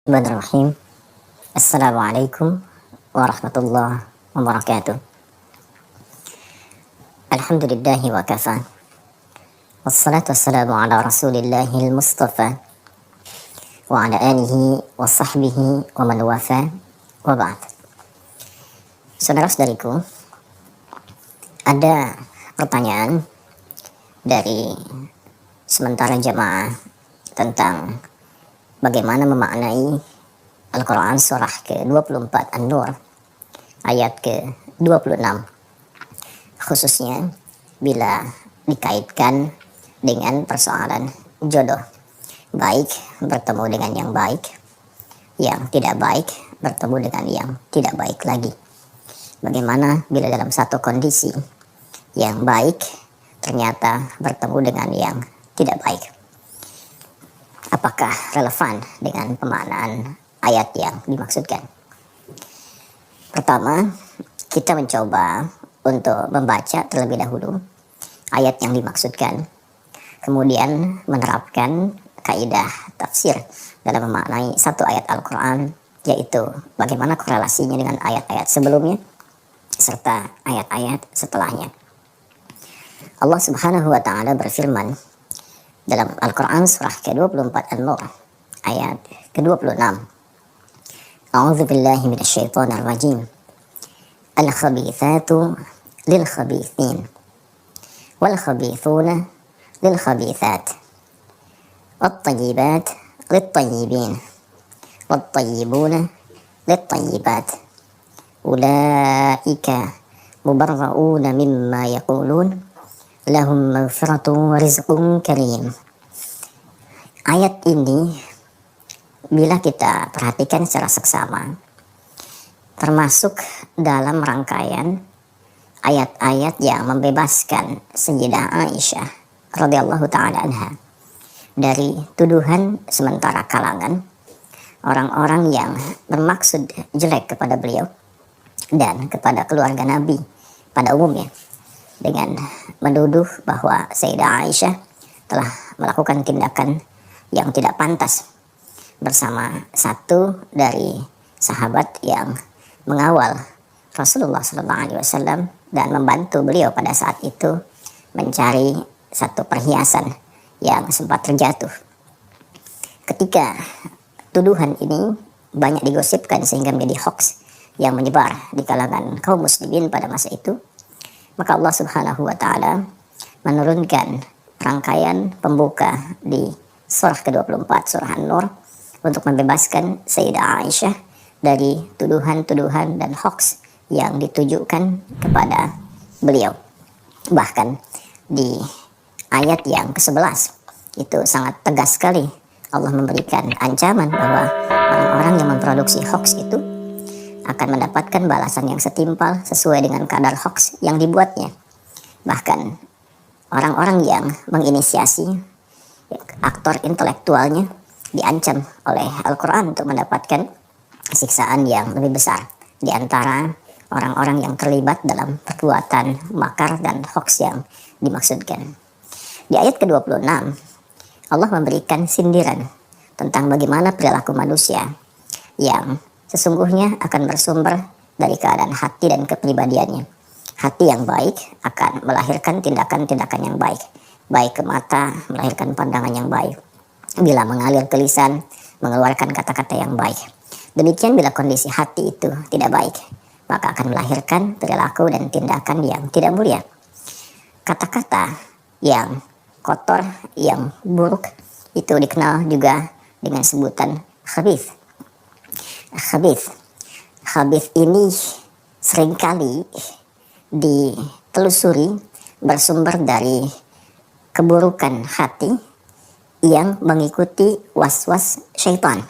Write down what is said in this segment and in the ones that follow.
Bismillahirrahmanirrahim. Assalamualaikum warahmatullahi wabarakatuh. Alhamdulillahi wa kafa. Wassalatu wassalamu ala rasulillahil mustafa wa ala alihi wa sahbihi wa man wafa wa ba'd. Saudara-saudariku, ada pertanyaan dari sementara jamaah tentang bagaimana memaknai Al-Quran surah ke-24 An-Nur ayat ke-26, khususnya bila dikaitkan dengan persoalan jodoh, baik bertemu dengan yang baik, yang tidak baik bertemu dengan yang tidak baik lagi. Bagaimana bila dalam satu kondisi yang baik ternyata bertemu dengan yang tidak baik? Apakah relevan dengan pemaknaan ayat yang dimaksudkan? Pertama, kita mencoba untuk membaca terlebih dahulu ayat yang dimaksudkan, kemudian menerapkan kaidah tafsir dalam memaknai satu ayat Al-Quran, yaitu bagaimana korelasinya dengan ayat-ayat sebelumnya serta ayat-ayat setelahnya. Allah Subhanahu wa Ta'ala berfirman dalam Al-Quran surah ke-24 An-Nur ayat ke-26, A'udzu billahi minasyaitonir rajim. Al-khabithatu lil-khabithin wal khabithuna lil-khabithat wat-tayyibat lit-tayyibin wat-tayyibuna lit-tayyibat ulaika mubarra'una mimma yaqulun lahum maghfiratun wa rizqun karim. Ayat ini bila kita perhatikan secara seksama termasuk dalam rangkaian ayat-ayat yang membebaskan Sayyidah Aisyah radhiyallahu taala anha dari tuduhan sementara kalangan orang-orang yang bermaksud jelek kepada beliau dan kepada keluarga Nabi pada umumnya, dengan menuduh bahwa Sayyidah Aisyah telah melakukan tindakan yang tidak pantas bersama satu dari sahabat yang mengawal Rasulullah SAW dan membantu beliau pada saat itu mencari satu perhiasan yang sempat terjatuh. Ketika tuduhan ini banyak digosipkan sehingga menjadi hoax yang menyebar di kalangan kaum muslimin pada masa itu, maka Allah Subhanahu wa Ta'ala menurunkan rangkaian pembuka di surah ke-24 surah An-Nur untuk membebaskan Sayyidah Aisyah dari tuduhan-tuduhan dan hoax yang ditujukan kepada beliau. Bahkan di ayat yang ke-11 itu sangat tegas sekali Allah memberikan ancaman bahwa orang-orang yang memproduksi hoax itu akan mendapatkan balasan yang setimpal sesuai dengan kadar hoax yang dibuatnya. Bahkan orang-orang yang menginisiasi, aktor intelektualnya, diancam oleh Al-Quran untuk mendapatkan siksaan yang lebih besar di antara orang-orang yang terlibat dalam perbuatan makar dan hoax yang dimaksudkan. Di ayat ke-26 Allah memberikan sindiran tentang bagaimana perilaku manusia yang sesungguhnya akan bersumber dari keadaan hati dan kepribadiannya. Hati yang baik akan melahirkan tindakan-tindakan yang baik. Baik ke mata melahirkan pandangan yang baik. Bila mengalir ke lisan mengeluarkan kata-kata yang baik. Demikian bila kondisi hati itu tidak baik, maka akan melahirkan perilaku dan tindakan yang tidak mulia. Kata-kata yang kotor, yang buruk itu dikenal juga dengan sebutan khabith. Khabith ini seringkali ditelusuri bersumber dari keburukan hati yang mengikuti was-was syaitan.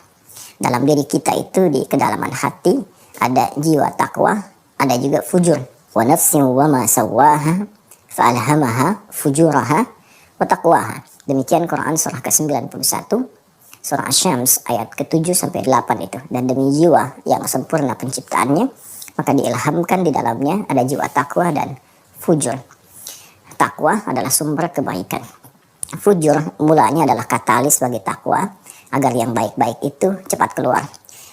Dalam diri kita itu di kedalaman hati ada jiwa takwa, ada juga fujur. Wa nafsin wa ma sawwaha fa'alhamaha fujuraha wa taqwaha. Demikian Quran surah ke-91 surah Asy-Syams ayat ke-7 sampai 8 itu. Dan demi jiwa yang sempurna penciptaannya, maka diilhamkan di dalamnya ada jiwa takwa dan fujur. Takwa adalah sumber kebaikan. Fujur mulanya adalah katalis bagi takwa, agar yang baik-baik itu cepat keluar.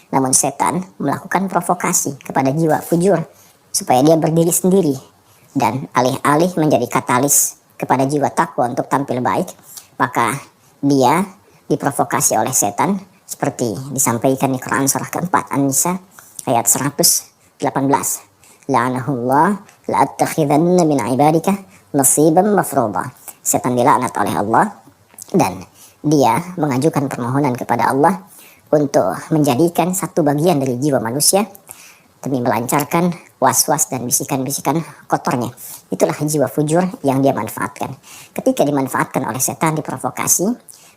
Namun setan melakukan provokasi kepada jiwa fujur supaya dia berdiri sendiri, dan alih-alih menjadi katalis kepada jiwa takwa untuk tampil baik, maka dia diprovokasi oleh setan seperti disampaikan di Quran surah keempat An-Nisa ayat 118. La'anahullah la'attakhidanna min ibadika nasiban mafruḍa. Setan dilaknat oleh Allah dan dia mengajukan permohonan kepada Allah untuk menjadikan satu bagian dari jiwa manusia demi melancarkan was-was dan bisikan-bisikan kotornya. Itulah jiwa fujur yang dia manfaatkan. Ketika dimanfaatkan oleh setan, diprovokasi,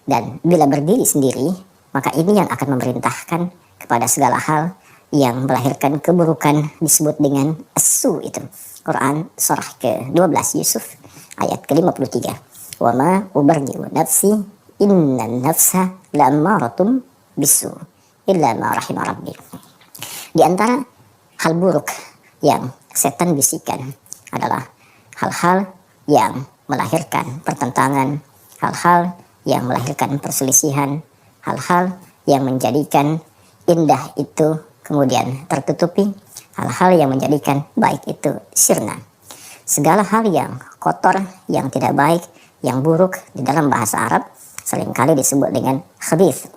dan bila berdiri sendiri, maka ini yang akan memerintahkan kepada segala hal yang melahirkan keburukan, disebut dengan as-su itu. Quran surah ke-12 Yusuf ayat ke-53. Wa ma ubarri'u nafsi innan nafsa la'ammaratun bisu illa ma rahima rabbi. Di antara hal buruk yang setan bisikan adalah hal-hal yang melahirkan pertentangan, hal-hal yang melahirkan perselisihan, hal-hal yang menjadikan indah itu kemudian tertutupi, hal-hal yang menjadikan baik itu sirna. Segala hal yang kotor, yang tidak baik, yang buruk di dalam bahasa Arab seringkali disebut dengan khabith,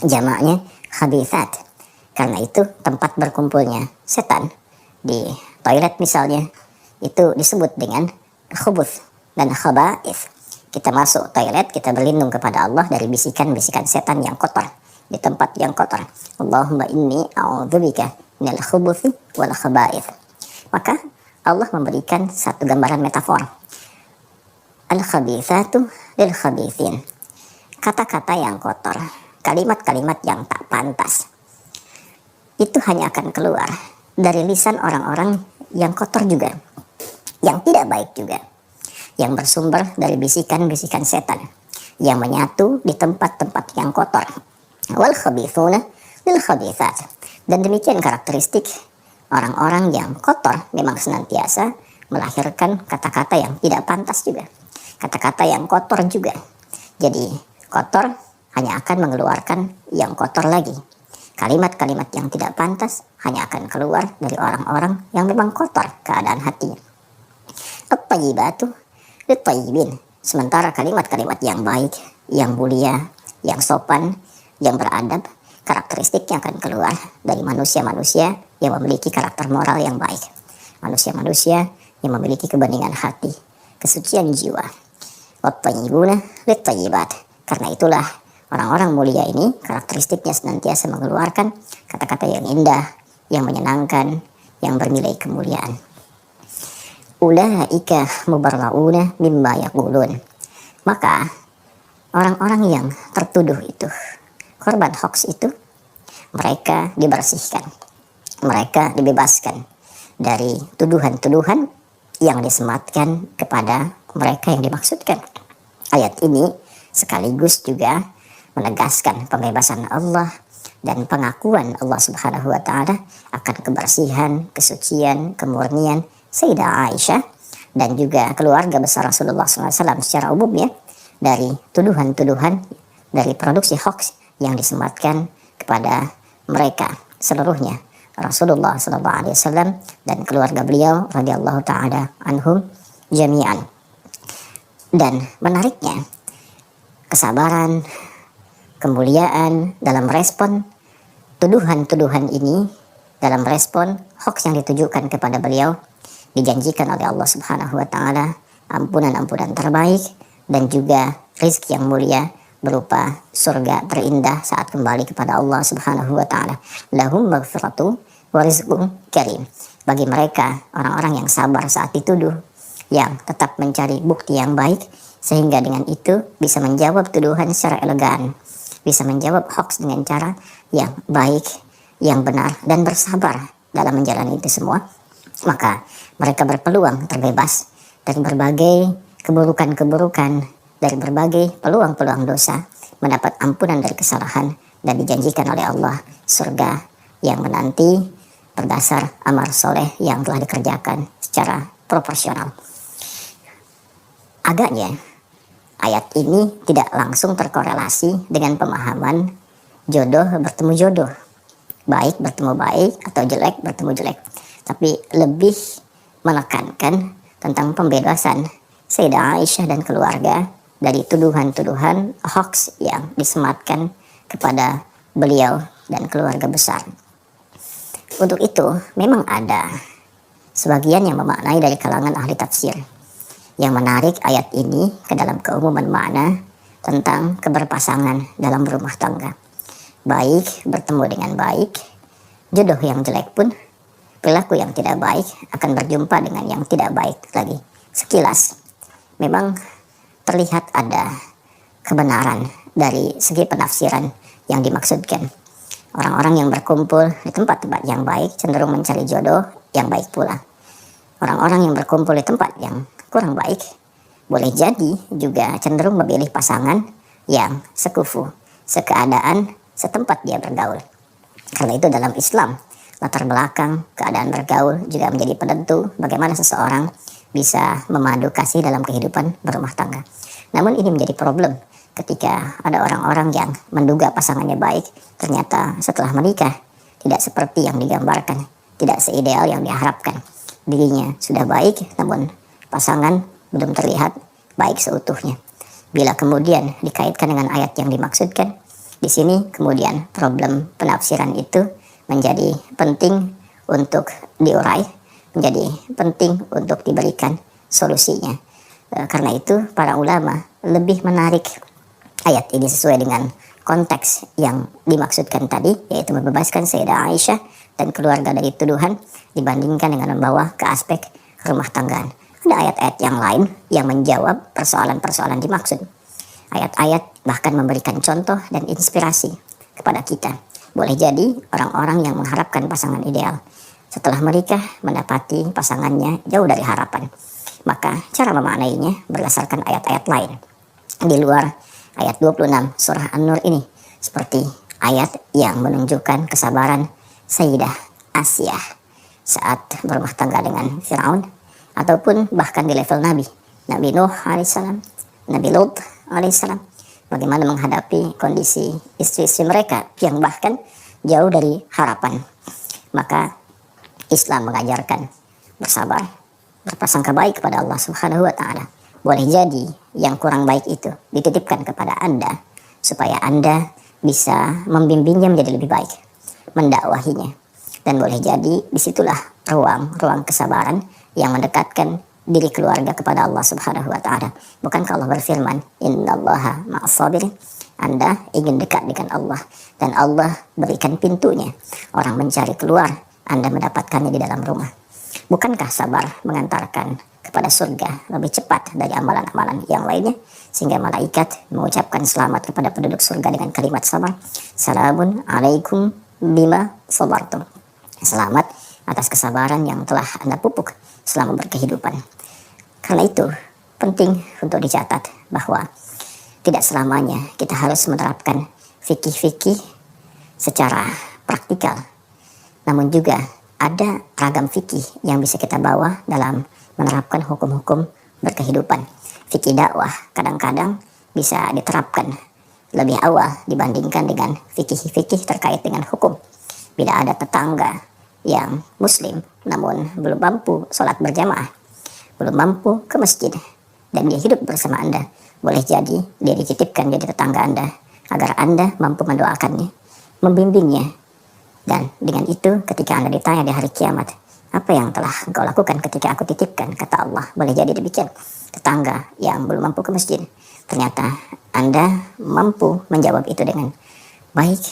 jamaknya khabithat. Karena itu tempat berkumpulnya setan di toilet misalnya itu disebut dengan khubuth dan khaba'ith. Kita masuk toilet, kita berlindung kepada Allah dari bisikan-bisikan setan yang kotor di tempat yang kotor. Allahumma inni a'udzubika minal khubuthi wal khaba'ith. Maka Allah memberikan satu gambaran metafor. Al-khabithatu lil khabithin. Kata-kata yang kotor, kalimat-kalimat yang tak pantas, itu hanya akan keluar dari lisan orang-orang yang kotor juga, yang tidak baik juga, yang bersumber dari bisikan-bisikan setan, yang menyatu di tempat-tempat yang kotor. Wal khabithuna lil khabithat. Dan demikian karakteristik orang-orang yang kotor memang senantiasa melahirkan kata-kata yang tidak pantas juga, kata-kata yang kotor juga. Jadi kotor hanya akan mengeluarkan yang kotor lagi. Kalimat-kalimat yang tidak pantas hanya akan keluar dari orang-orang yang memang kotor keadaan hatinya. At-tayyibatu lit-tayyibin. Sementara kalimat-kalimat yang baik, yang mulia, yang sopan, yang beradab, karakteristiknya akan keluar dari manusia-manusia yang memiliki karakter moral yang baik. Manusia-manusia yang memiliki kebeningan hati, kesucian jiwa. Wat-tayyibuna lit-tayyibat. Karena itulah orang-orang mulia ini karakteristiknya senantiasa mengeluarkan kata-kata yang indah, yang menyenangkan, yang bernilai kemuliaan. Ulaika mubarrauna mimma yaqulun. Maka orang-orang yang tertuduh itu, korban hoax itu, mereka dibersihkan, mereka dibebaskan dari tuduhan-tuduhan yang disematkan kepada mereka yang dimaksudkan. Ayat ini sekaligus juga menegaskan pembebasan Allah dan pengakuan Allah Subhanahu wa Ta'ala akan kebersihan, kesucian, kemurnian Sayyidah Aisyah dan juga keluarga besar Rasulullah SAW secara umum ya, dari tuduhan-tuduhan, dari produksi hoax yang disematkan kepada mereka seluruhnya, Rasulullah SAW dan keluarga beliau radhiyallahu ta'ala anhum jami'an. Dan menariknya, kesabaran, kemuliaan dalam respon tuduhan-tuduhan ini, dalam respon hoax yang ditujukan kepada beliau, dijanjikan oleh Allah Subhanahu wa Ta'ala ampunan-ampunan terbaik dan juga rizki yang mulia berupa surga terindah saat kembali kepada Allah Subhanahu wa Ta'ala. Lahum maghfiratu wa rizqun karim. Bagi mereka orang-orang yang sabar saat dituduh, yang tetap mencari bukti yang baik, sehingga dengan itu bisa menjawab tuduhan secara elegan, bisa menjawab hoax dengan cara yang baik, yang benar, dan bersabar dalam menjalani itu semua, maka mereka berpeluang terbebas dari berbagai keburukan-keburukan, dari berbagai peluang-peluang dosa, mendapat ampunan dari kesalahan, dan dijanjikan oleh Allah surga yang menanti berdasar amal soleh yang telah dikerjakan secara proporsional. Agaknya ayat ini tidak langsung terkorelasi dengan pemahaman jodoh bertemu jodoh, baik bertemu baik atau jelek bertemu jelek, tapi lebih menekankan tentang pembebasan Sayyidah Aisyah dan keluarga dari tuduhan-tuduhan hoax yang disematkan kepada beliau dan keluarga besar. Untuk itu, memang ada sebagian yang memaknai dari kalangan ahli tafsir yang menarik ayat ini ke dalam keumuman makna tentang keberpasangan dalam rumah tangga. Baik bertemu dengan baik, jodoh yang jelek pun, perilaku yang tidak baik akan berjumpa dengan yang tidak baik lagi. Sekilas, memang terlihat ada kebenaran dari segi penafsiran yang dimaksudkan. Orang-orang yang berkumpul di tempat-tempat yang baik cenderung mencari jodoh yang baik pula. Orang-orang yang berkumpul di tempat yang kurang baik boleh jadi juga cenderung memilih pasangan yang sekufu, sekeadaan, setempat dia bergaul. Karena itu dalam Islam, latar belakang keadaan bergaul juga menjadi penentu bagaimana seseorang bisa memadu kasih dalam kehidupan berumah tangga. Namun ini menjadi problem ketika ada orang-orang yang menduga pasangannya baik, ternyata setelah menikah tidak seperti yang digambarkan, tidak seideal yang diharapkan. Dirinya sudah baik, namun pasangan belum terlihat baik seutuhnya. Bila kemudian dikaitkan dengan ayat yang dimaksudkan, di sini kemudian problem penafsiran itu menjadi penting untuk diurai, menjadi penting untuk diberikan solusinya. Karena itu para ulama lebih menarik ayat ini sesuai dengan konteks yang dimaksudkan tadi, yaitu membebaskan Sayyidah Aisyah dan keluarga dari tuduhan, dibandingkan dengan membawa ke aspek rumah tanggaan. Ada ayat-ayat yang lain yang menjawab persoalan-persoalan dimaksud. Ayat-ayat bahkan memberikan contoh dan inspirasi kepada kita. Boleh jadi orang-orang yang mengharapkan pasangan ideal setelah menikah mendapati pasangannya jauh dari harapan. Maka cara memaknainya berdasarkan ayat-ayat lain di luar ayat 26 surah An-Nur ini, seperti ayat yang menunjukkan kesabaran Sayyidah Asiyah saat berumah tangga dengan Fir'aun, ataupun bahkan di level Nabi Nuh alaihissalam, Nabi Lut alaihissalam, bagaimana menghadapi kondisi istri-istri mereka yang bahkan jauh dari harapan. Maka Islam mengajarkan bersabar, berprasangka baik kepada Allah Subhanahu wa Ta'ala. Boleh jadi yang kurang baik itu dititipkan kepada Anda supaya Anda bisa membimbingnya menjadi lebih baik, mendakwahinya. Dan boleh jadi disitulah ruang kesabaran yang mendekatkan diri keluarga kepada Allah Subhanahu wa Ta'ala. Bukankah Allah berfirman, innallaha ma'as sabirin? Anda ingin dekat dengan Allah dan Allah berikan pintunya. Orang mencari keluar, Anda mendapatkannya di dalam rumah. Bukankah sabar mengantarkan kepada surga lebih cepat dari amalan-amalan yang lainnya, sehingga malaikat mengucapkan selamat kepada penduduk surga dengan kalimat sabar, salamun alaikum bima sabartum. Selamat atas kesabaran yang telah Anda pupuk selama berkehidupan. Karena itu penting untuk dicatat bahwa tidak selamanya kita harus menerapkan fikih-fikih secara praktikal, namun juga ada ragam fikih yang bisa kita bawa dalam menerapkan hukum-hukum berkehidupan. Fikih dakwah kadang-kadang bisa diterapkan lebih awal dibandingkan dengan fikih-fikih terkait dengan hukum. Bila ada tetangga yang muslim namun belum mampu sholat berjamaah, belum mampu ke masjid, dan dia hidup bersama Anda, boleh jadi dia dititipkan jadi tetangga Anda agar Anda mampu mendoakannya, membimbingnya. Dan dengan itu ketika Anda ditanya di hari kiamat, apa yang telah engkau lakukan ketika aku titipkan? Kata Allah, boleh jadi demikian. Tetangga yang belum mampu ke masjid, ternyata Anda mampu menjawab itu dengan baik,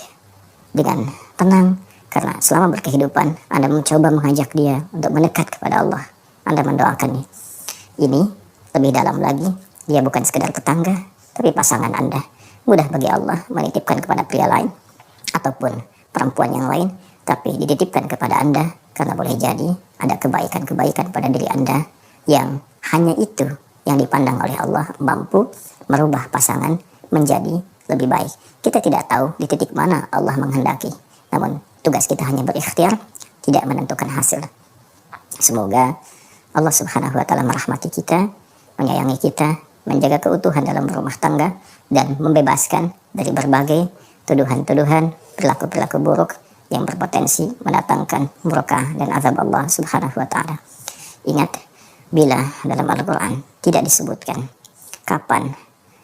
dengan tenang, karena selama berkehidupan Anda mencoba mengajak dia untuk mendekat kepada Allah. Anda mendoakannya. Ini lebih dalam lagi, dia bukan sekedar tetangga, tapi pasangan Anda. Mudah bagi Allah menitipkan kepada pria lain ataupun perempuan yang lain, tapi dititipkan kepada Anda karena boleh jadi ada kebaikan-kebaikan pada diri Anda yang hanya itu yang dipandang oleh Allah mampu merubah pasangan menjadi lebih baik. Kita tidak tahu di titik mana Allah menghendaki, namun tugas kita hanya berikhtiar, tidak menentukan hasil. Semoga Allah Subhanahu wa Ta'ala merahmati kita, menyayangi kita, menjaga keutuhan dalam rumah tangga, dan membebaskan dari berbagai tuduhan-tuduhan, perilaku-perilaku buruk yang berpotensi mendatangkan murka dan azab Allah Subhanahu wa Ta'ala. Ingat, bila dalam Al-Quran tidak disebutkan kapan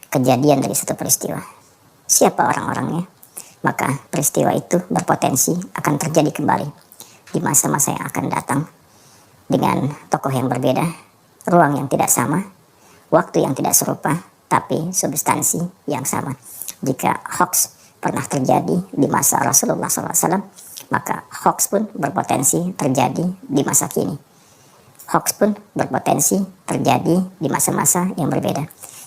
kejadian dari satu peristiwa, siapa orang-orangnya, maka peristiwa itu berpotensi akan terjadi kembali di masa-masa yang akan datang dengan tokoh yang berbeda, ruang yang tidak sama, waktu yang tidak serupa, tapi substansi yang sama. Jika hoax pernah terjadi di masa Rasulullah SAW, maka hoax pun berpotensi terjadi di masa kini. Hoax pun berpotensi terjadi di masa-masa yang berbeda.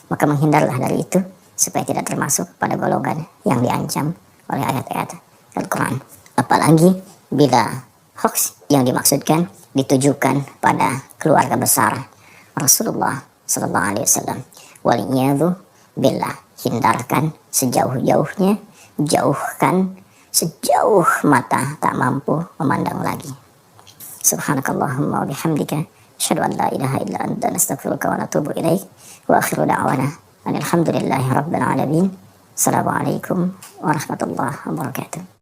Maka menghindarlah dari itu, supaya tidak termasuk pada golongan yang diancam oleh ayat-ayat Al-Quran. Apalagi bila hoax yang dimaksudkan ditujukan pada keluarga besar Rasulullah SAW. Waliyadu billah, hindarkan sejauh-jauhnya, jauhkan sejauh mata tak mampu memandang lagi. Subhanakallahumma wa bihamdika, asyhadu an la ilaha illa anta, nastaghfiruka wa natubu ilaik, wa akhiru da'wana alhamdulillahi rabbil alamin. Assalamualaikum warahmatullahi wabarakatuh.